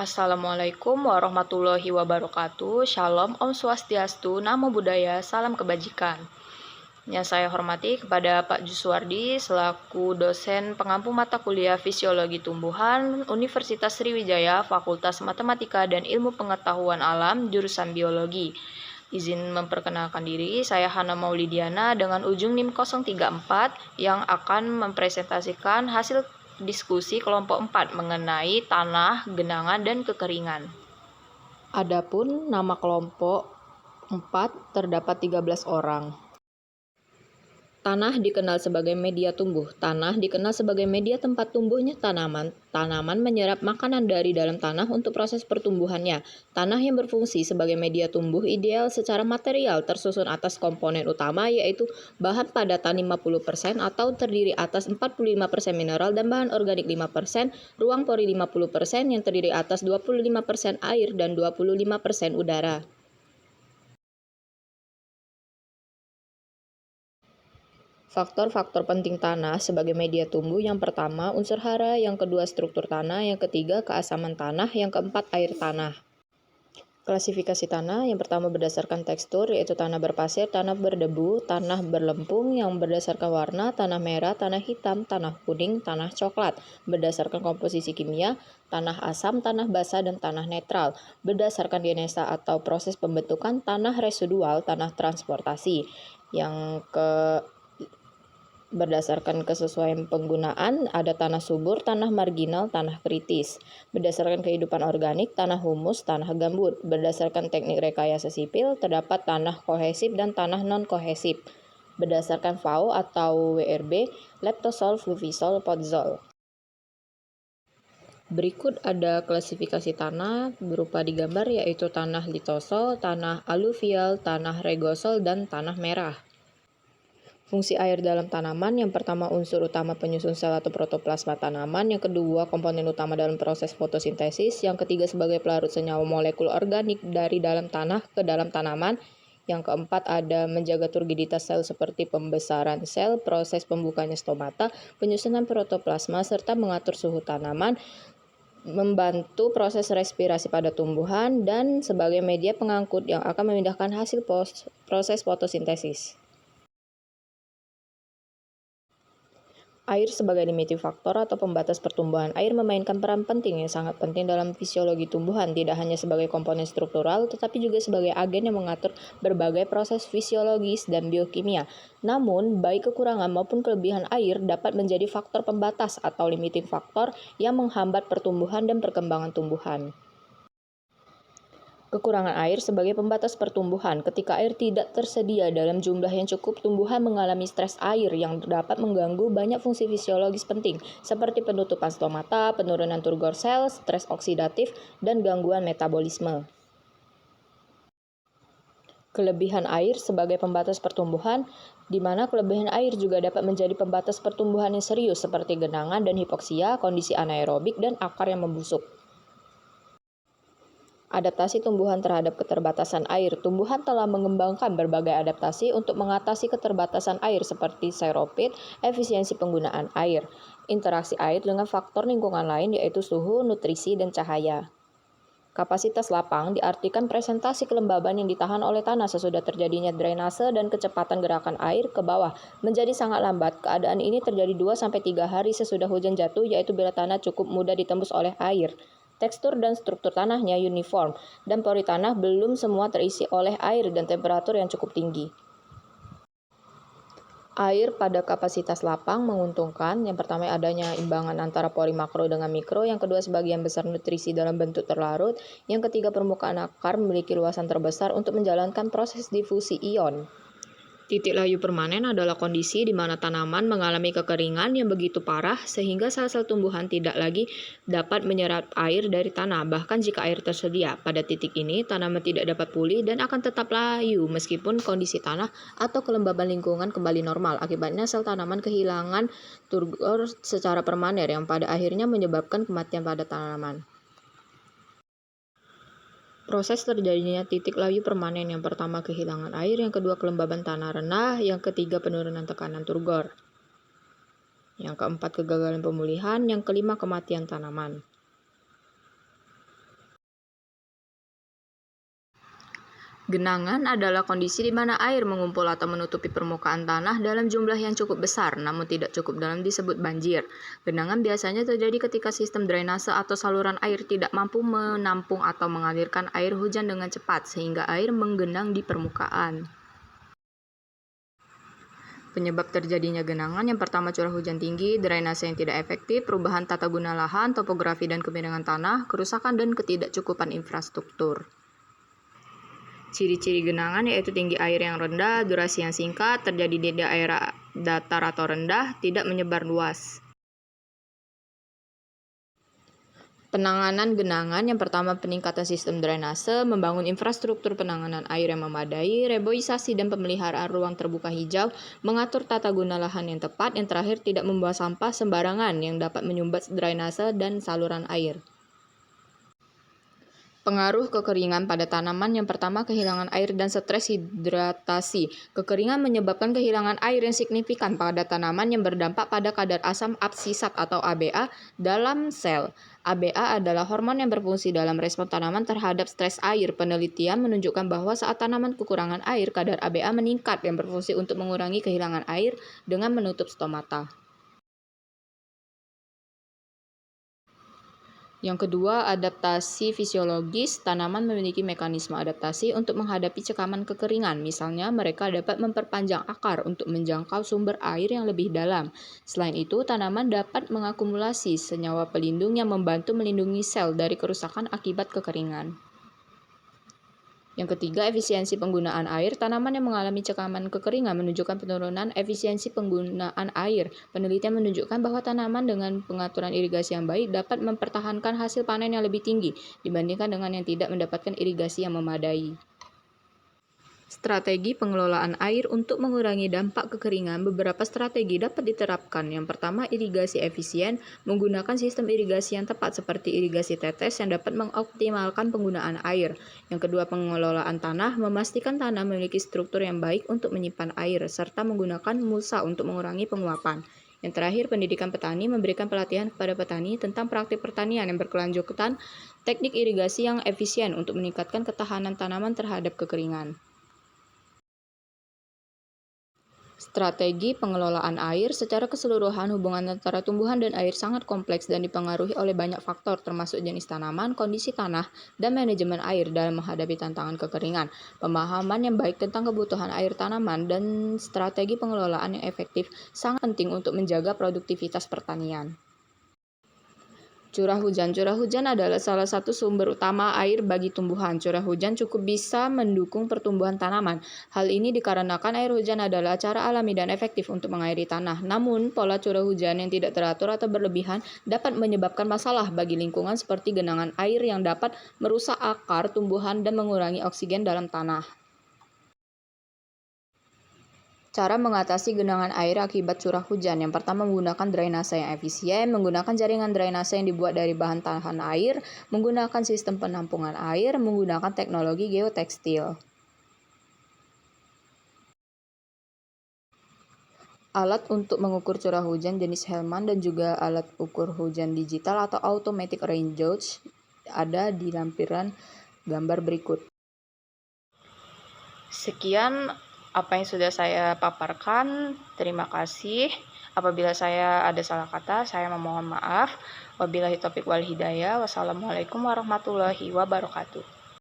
Assalamualaikum warahmatullahi wabarakatuh. Shalom, Om Swastiastu, Namo Buddhaya, salam kebajikan. Yang saya hormati kepada Pak Juswardi selaku dosen pengampu mata kuliah Fisiologi Tumbuhan Universitas Sriwijaya, Fakultas Matematika dan Ilmu Pengetahuan Alam, jurusan Biologi. Izin memperkenalkan diri, saya Hana Maulidiana dengan ujung NIM 034 yang akan mempresentasikan hasil diskusi kelompok 4 mengenai tanah, genangan, dan kekeringan. Adapun nama kelompok 4 terdapat 13 orang. Tanah dikenal sebagai media tumbuh. Tanah dikenal sebagai media tempat tumbuhnya tanaman. Tanaman menyerap makanan dari dalam tanah untuk proses pertumbuhannya. Tanah yang berfungsi sebagai media tumbuh ideal secara material tersusun atas komponen utama yaitu bahan padatan 50% atau terdiri atas 45% mineral dan bahan organik 5%, ruang pori 50% yang terdiri atas 25% air dan 25% udara. Faktor-faktor penting tanah sebagai media tumbuh: yang pertama, unsur hara; yang kedua, struktur tanah; yang ketiga, keasaman tanah; yang keempat, air tanah. Klasifikasi tanah: yang pertama berdasarkan tekstur, yaitu tanah berpasir, tanah berdebu, tanah berlempung; yang berdasarkan warna, tanah merah, tanah hitam, tanah kuning, tanah coklat; berdasarkan komposisi kimia, tanah asam, tanah basa, dan tanah netral; berdasarkan genesa atau proses pembentukan, tanah residual, tanah transportasi; yang berdasarkan kesesuaian penggunaan, ada tanah subur, tanah marginal, tanah kritis; berdasarkan kehidupan organik, tanah humus, tanah gambut; berdasarkan teknik rekayasa sipil, terdapat tanah kohesif dan tanah non-kohesif; berdasarkan FAO atau WRB, leptosol, fluvisol, podzol. Berikut ada klasifikasi tanah berupa di gambar, yaitu tanah litosol, tanah aluvial, tanah regosol, dan tanah merah. Fungsi air dalam tanaman: yang pertama, unsur utama penyusun sel atau protoplasma tanaman; yang kedua, komponen utama dalam proses fotosintesis; yang ketiga, sebagai pelarut senyawa molekul organik dari dalam tanah ke dalam tanaman; yang keempat, ada menjaga turgiditas sel seperti pembesaran sel, proses pembukanya stomata, penyusunan protoplasma, serta mengatur suhu tanaman, membantu proses respirasi pada tumbuhan, dan sebagai media pengangkut yang akan memindahkan hasil proses fotosintesis. Air sebagai limiting factor atau pembatas pertumbuhan. Air memainkan peran penting yang sangat penting dalam fisiologi tumbuhan, tidak hanya sebagai komponen struktural, tetapi juga sebagai agen yang mengatur berbagai proses fisiologis dan biokimia. Namun, baik kekurangan maupun kelebihan air dapat menjadi faktor pembatas atau limiting factor yang menghambat pertumbuhan dan perkembangan tumbuhan. Kekurangan air sebagai pembatas pertumbuhan. Ketika air tidak tersedia dalam jumlah yang cukup, tumbuhan mengalami stres air yang dapat mengganggu banyak fungsi fisiologis penting, seperti penutupan stomata, penurunan turgor sel, stres oksidatif, dan gangguan metabolisme. Kelebihan air sebagai pembatas pertumbuhan, di mana kelebihan air juga dapat menjadi pembatas pertumbuhan yang serius, seperti genangan dan hipoksia, kondisi anaerobik, dan akar yang membusuk. Adaptasi tumbuhan terhadap keterbatasan air. Tumbuhan telah mengembangkan berbagai adaptasi untuk mengatasi keterbatasan air seperti seropit, efisiensi penggunaan air, interaksi air dengan faktor lingkungan lain yaitu suhu, nutrisi, dan cahaya. Kapasitas lapang diartikan presentasi kelembaban yang ditahan oleh tanah sesudah terjadinya drainase dan kecepatan gerakan air ke bawah menjadi sangat lambat. Keadaan ini terjadi 2-3 hari sesudah hujan jatuh, yaitu bila tanah cukup mudah ditembus oleh air. Tekstur dan struktur tanahnya uniform, dan pori tanah belum semua terisi oleh air dan temperatur yang cukup tinggi. Air pada kapasitas lapang menguntungkan. Yang pertama, adanya imbangan antara pori makro dengan mikro. Yang kedua, sebagian besar nutrisi dalam bentuk terlarut. Yang ketiga, permukaan akar memiliki luasan terbesar untuk menjalankan proses difusi ion. Titik layu permanen adalah kondisi di mana tanaman mengalami kekeringan yang begitu parah sehingga sel-sel tumbuhan tidak lagi dapat menyerap air dari tanah, bahkan jika air tersedia. Pada titik ini, tanaman tidak dapat pulih dan akan tetap layu meskipun kondisi tanah atau kelembaban lingkungan kembali normal. Akibatnya, sel tanaman kehilangan turgor secara permanen yang pada akhirnya menyebabkan kematian pada tanaman. Proses terjadinya titik layu permanen: yang pertama, kehilangan air; yang kedua, kelembaban tanah rendah; yang ketiga, penurunan tekanan turgor; yang keempat, kegagalan pemulihan; yang kelima, kematian tanaman. Genangan adalah kondisi di mana air mengumpul atau menutupi permukaan tanah dalam jumlah yang cukup besar, namun tidak cukup dalam disebut banjir. Genangan biasanya terjadi ketika sistem drainase atau saluran air tidak mampu menampung atau mengalirkan air hujan dengan cepat, sehingga air menggenang di permukaan. Penyebab terjadinya genangan yang pertama curah hujan tinggi, drainase yang tidak efektif, perubahan tata guna lahan, topografi dan kemiringan tanah, kerusakan dan ketidakcukupan infrastruktur. Ciri-ciri genangan yaitu tinggi air yang rendah, durasi yang singkat, terjadi di daerah datar atau rendah, tidak menyebar luas. Penanganan genangan yang pertama peningkatan sistem drainase, membangun infrastruktur penanganan air yang memadai, reboisasi dan pemeliharaan ruang terbuka hijau, mengatur tata guna lahan yang tepat, yang terakhir tidak membuang sampah sembarangan yang dapat menyumbat drainase dan saluran air. Pengaruh kekeringan pada tanaman yang pertama kehilangan air dan stres hidratasi. Kekeringan menyebabkan kehilangan air yang signifikan pada tanaman yang berdampak pada kadar asam absisat atau ABA dalam sel. ABA adalah hormon yang berfungsi dalam respon tanaman terhadap stres air. Penelitian menunjukkan bahwa saat tanaman kekurangan air, kadar ABA meningkat yang berfungsi untuk mengurangi kehilangan air dengan menutup stomata. Yang kedua, adaptasi fisiologis. Tanaman memiliki mekanisme adaptasi untuk menghadapi cekaman kekeringan. Misalnya, mereka dapat memperpanjang akar untuk menjangkau sumber air yang lebih dalam. Selain itu, tanaman dapat mengakumulasi senyawa pelindung yang membantu melindungi sel dari kerusakan akibat kekeringan. Yang ketiga, efisiensi penggunaan air. Tanaman yang mengalami cekaman kekeringan menunjukkan penurunan efisiensi penggunaan air. Penelitian menunjukkan bahwa tanaman dengan pengaturan irigasi yang baik dapat mempertahankan hasil panen yang lebih tinggi dibandingkan dengan yang tidak mendapatkan irigasi yang memadai. Strategi pengelolaan air untuk mengurangi dampak kekeringan. Beberapa strategi dapat diterapkan. Yang pertama, irigasi efisien, menggunakan sistem irigasi yang tepat seperti irigasi tetes yang dapat mengoptimalkan penggunaan air. Yang kedua, pengelolaan tanah, memastikan tanah memiliki struktur yang baik untuk menyimpan air, serta menggunakan mulsa untuk mengurangi penguapan. Yang terakhir, pendidikan petani, memberikan pelatihan kepada petani tentang praktik pertanian yang berkelanjutan, teknik irigasi yang efisien untuk meningkatkan ketahanan tanaman terhadap kekeringan. Strategi pengelolaan air. Secara keseluruhan, hubungan antara tumbuhan dan air sangat kompleks dan dipengaruhi oleh banyak faktor termasuk jenis tanaman, kondisi tanah, dan manajemen air dalam menghadapi tantangan kekeringan. Pemahaman yang baik tentang kebutuhan air tanaman dan strategi pengelolaan yang efektif sangat penting untuk menjaga produktivitas pertanian. Curah hujan. Curah hujan adalah salah satu sumber utama air bagi tumbuhan. Curah hujan cukup bisa mendukung pertumbuhan tanaman. Hal ini dikarenakan air hujan adalah cara alami dan efektif untuk mengairi tanah. Namun, pola curah hujan yang tidak teratur atau berlebihan dapat menyebabkan masalah bagi lingkungan seperti genangan air yang dapat merusak akar tumbuhan dan mengurangi oksigen dalam tanah. Cara mengatasi genangan air akibat curah hujan. Yang pertama, menggunakan drainase yang efisien, menggunakan jaringan drainase yang dibuat dari bahan tahan air, menggunakan sistem penampungan air, menggunakan teknologi geotekstil. Alat untuk mengukur curah hujan jenis Hellman dan juga alat ukur hujan digital atau automatic rain gauge ada di lampiran gambar berikut. Sekian apa yang sudah saya paparkan. Terima kasih. Apabila saya ada salah kata, saya memohon maaf. Wabillahi taufiq wal hidayah. Wassalamualaikum warahmatullahi wabarakatuh.